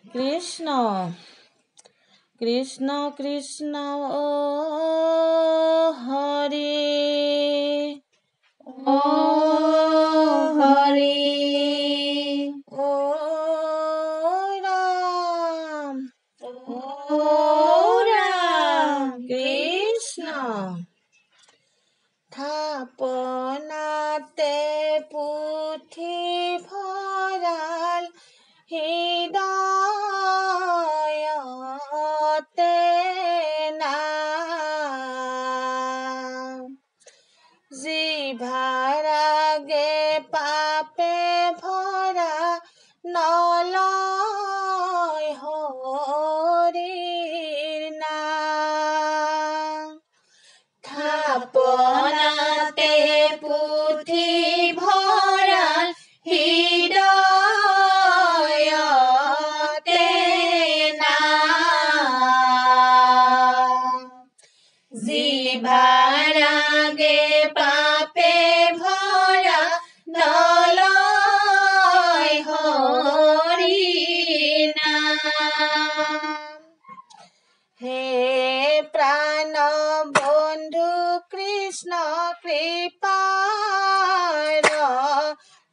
কৃষ্ণ কৃষ্ণ কৃষ্ণ হৰি হৰি ৰাম ৰাম কৃষ্ণ থাপনাতে পুথি ভঁৰাল হৃদয়তে নাম জিভাৰাগে পাপে ভৰা নলয় হৰিৰ নাম থাপনাতে পুথি ভঁৰাল হৃদয়তে নাম জিভাৰাগে পাপে ভৰা নলয় হৰিৰ নাম হে প্ৰাণ বন্ধু কৃষ্ণ কৃপাৰ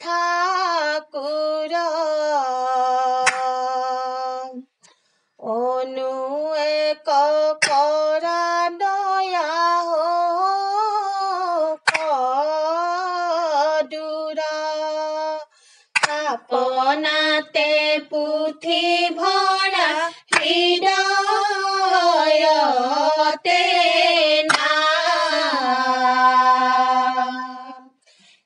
ঠাকুৰ অনুৱেক কৰা দয়া দূৰ থাপনাতে পুথি ভৰা হৃদয়তে নাম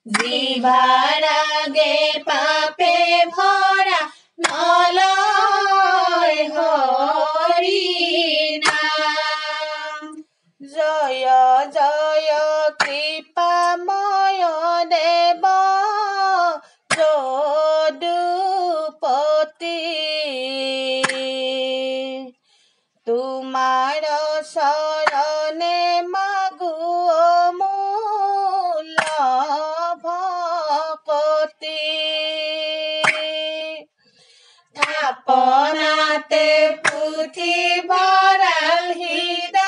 জিভাৰাগে পাপে ভৰা নলয় হৰিৰ নাম জয় জয় কৃপাময় দেৱ যদুপতি তোমাৰ চৰণে মাগো মূল ভকতি থাপনাতে পুথি ভঁৰাল হৃদয়তে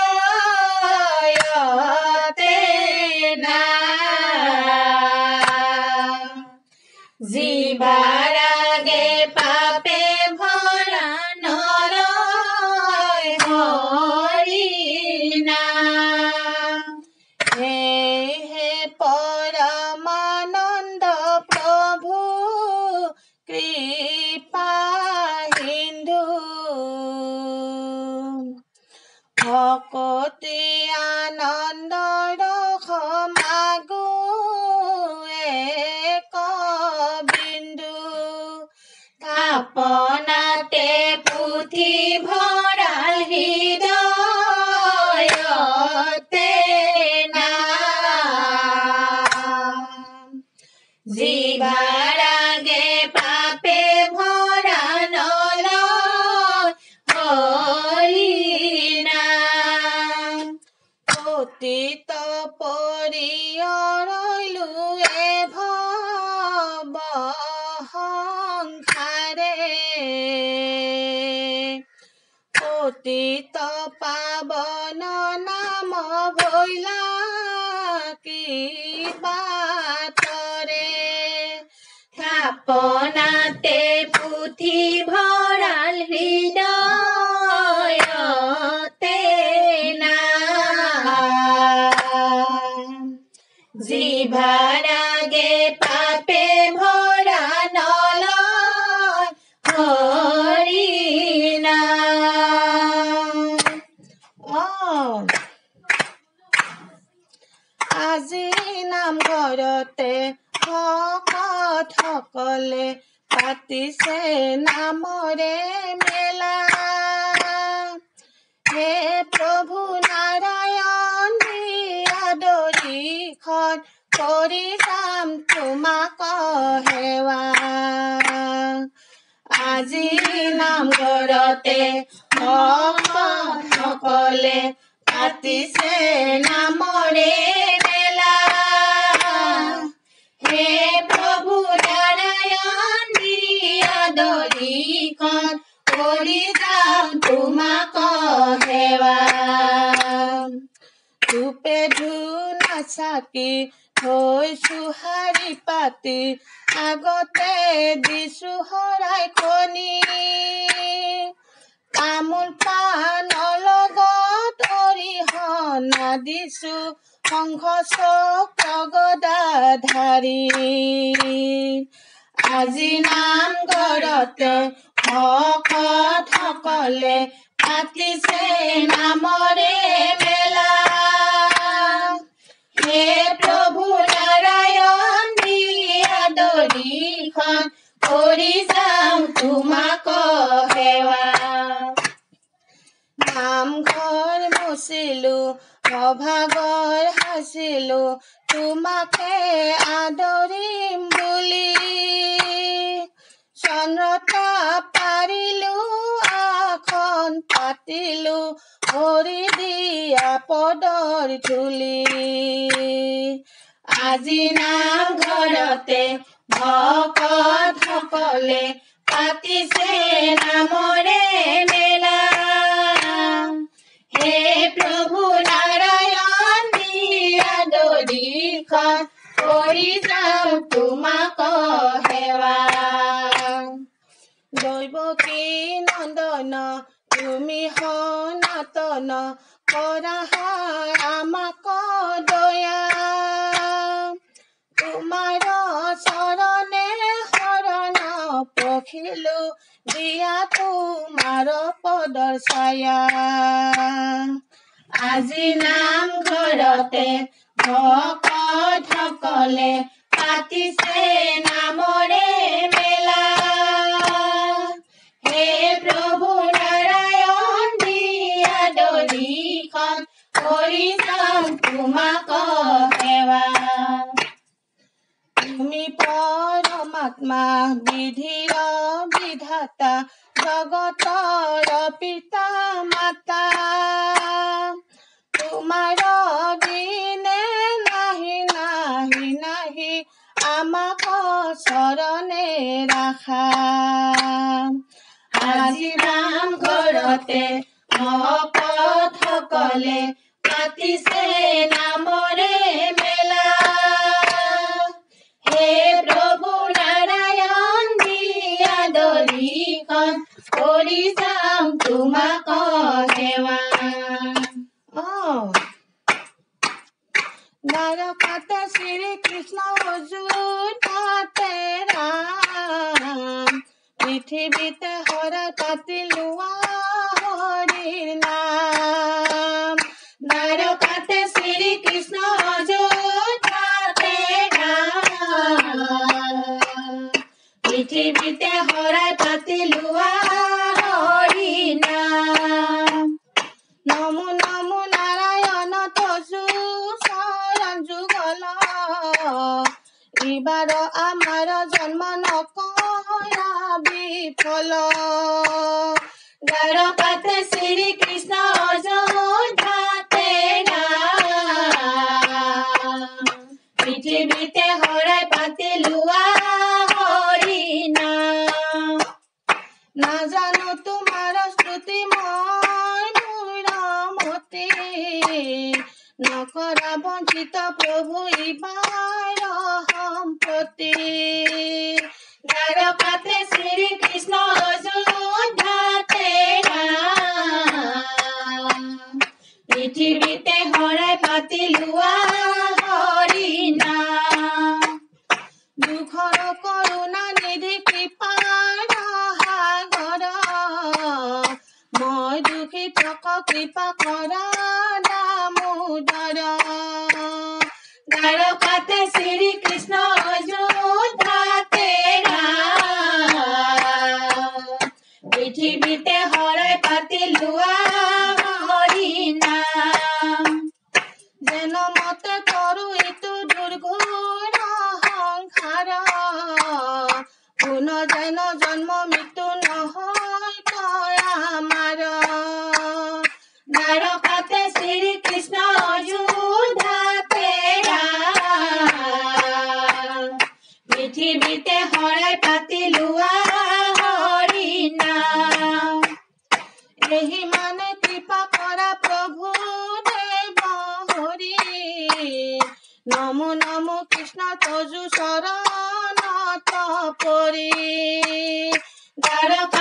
নাম জিভাৰাগে পাপে ভৰা নলয় হৰিৰ নাম হে পৰমানন্দ প্ৰভু কৃপা সিন্ধু ভকতি আনন্দৰ মাগো এক বিন্দু থাপনাতে পুথি ভঁৰাল হৃদয়তে নাম জিভাৰাগে পাপে ভৰা নলয় হৰিৰ নাম পতিত পৰিয়ৰলো ভৱ সংসাৰে পতিত পাৱন নাম ভৈলা কি বাতৰে থাপনাতে পুথি ভঁৰাল হৃদয়তে নাম জিভাৰাগে পাপে ভৰা নলয় হৰিৰ নাম আজি নামঘৰতে ভকতসকলে পাতিছে নামৰে মেলা হে প্ৰভু নাৰায়ণ আদৰিখন কৰি যাম তোমাক সেৱা আজি নামঘৰতে ভকতসকলে পাতিছে নামৰে মেলা হে প্ৰভু নাৰায়ণ আদৰিখন কৰি যাম তোমাক সেৱা ধূপে ধূনা চাকি থৈছো শাৰী পাতি আগতে দিছো শৰাই খনি তামোল পাণৰ লগত অৰিহণা দিছো শংখ চক্ৰ গদাধাৰী আজি নামঘৰতে ভকতসকলে পাতিছে নামৰে মেলা হে প্ৰভু নাৰায়ণ দিয়া দৰিখন কৰি যাম তোমাক সেৱা নামঘৰ মুচিলো অভাগৰ সাচিলো তোমাকে আদৰিম বুলি চন্দ্ৰতা পাৰিলো আসন পাতিলো হৰি দিয়া পদৰ ধূলি আজি নামঘৰতে ভকতসকলে পাতিছে নামৰে মেলা হে প্ৰভু নাৰায়ণ দিয়া দৰিখন কৰি যাম তোমাক সেৱা দৈৱকী নন্দন তুমি সনাতন কৰা আমাক দয়া তোমাৰ চৰণে শৰণ পখিলো দিয়া তোমাৰ পদৰ ছায়া আজি নামঘৰতে ভকতসকলে পাতিছে নামৰে মেলা হে প্ৰভু নাৰায়ণ দিয়া দৰিখন কৰি যাম তোমাক সেৱা তুমি পৰমাত্মা বিধিৰ বিধাতা জগতৰ পিতা মাতা তোমাৰ বিনে নাহি নাহি নাহি আমাক চৰণে ৰাখা আজি নামঘৰতে ভকতসকলে পাতিছে নামৰে মেলা হে প্ৰভু নাৰায়ণ দিয়া দৰিখন কৰি যাম তোমাক সেৱা দ্বাৰকাতে শ্ৰীকৃষ্ণ অযোধ্যাতে ৰাম পৃথিৱীতে শৰাই পাতি লোৱা হৰিৰ নাম দ্বাৰকাতে শ্ৰীকৃষ্ণ অযোধ্যাতে ৰাম পৃথিৱীতে শৰাই পাতি লোৱা হৰিৰ নাম নমো নমো নাৰায়ণ তজু চৰণ যুগল এইবাৰ আমাৰ জন্ম নকৰা বিফল দ্বাৰকাতে শ্ৰীকৃষ্ণ অযোধ্যাতে ৰাম পৃথিৱীতে শৰাই পাতি লোৱা হৰি নাম নাজানো তোমাৰ স্তুতি মই মূৰমতি নকৰা বঞ্চিত প্ৰভু ইবাৰ সম্পত্তি দ্বাৰকাতে শ্ৰীকৃষ্ণ অযোধ্যাতে ৰাম পৃথিৱীতে শৰাই পাতি লোৱা হৰি নাম দুখৰ কৰুণা নিধি কৃপাৰ সাগৰ মই দুখিতক কৃপা কৰা দামোদৰ দ্বাৰকাতে শ্ৰীকৃষ্ণ অযোধ্যাতে ৰাম পৃথিৱীতে শৰাই পাতি লোৱা হৰি নাম যেন মতে কৰো ইটো দুৰ্ঘোৰ সংসাৰ পুনৰ যেন জন্ম মৃত্যু নহয় আমাৰ দ্বাৰকাতে শ্ৰীকৃষ্ণ অযোধ্যাতে ৰাম পৃথিৱীতে শৰাই পাতি লোৱা হৰি নাম ଏହି ମାନେ কৃপা কৰা প্ৰভু দেব হৰি নমো নমো কৃষ্ণ তজু শৰণ তপৰি দ্বাৰকা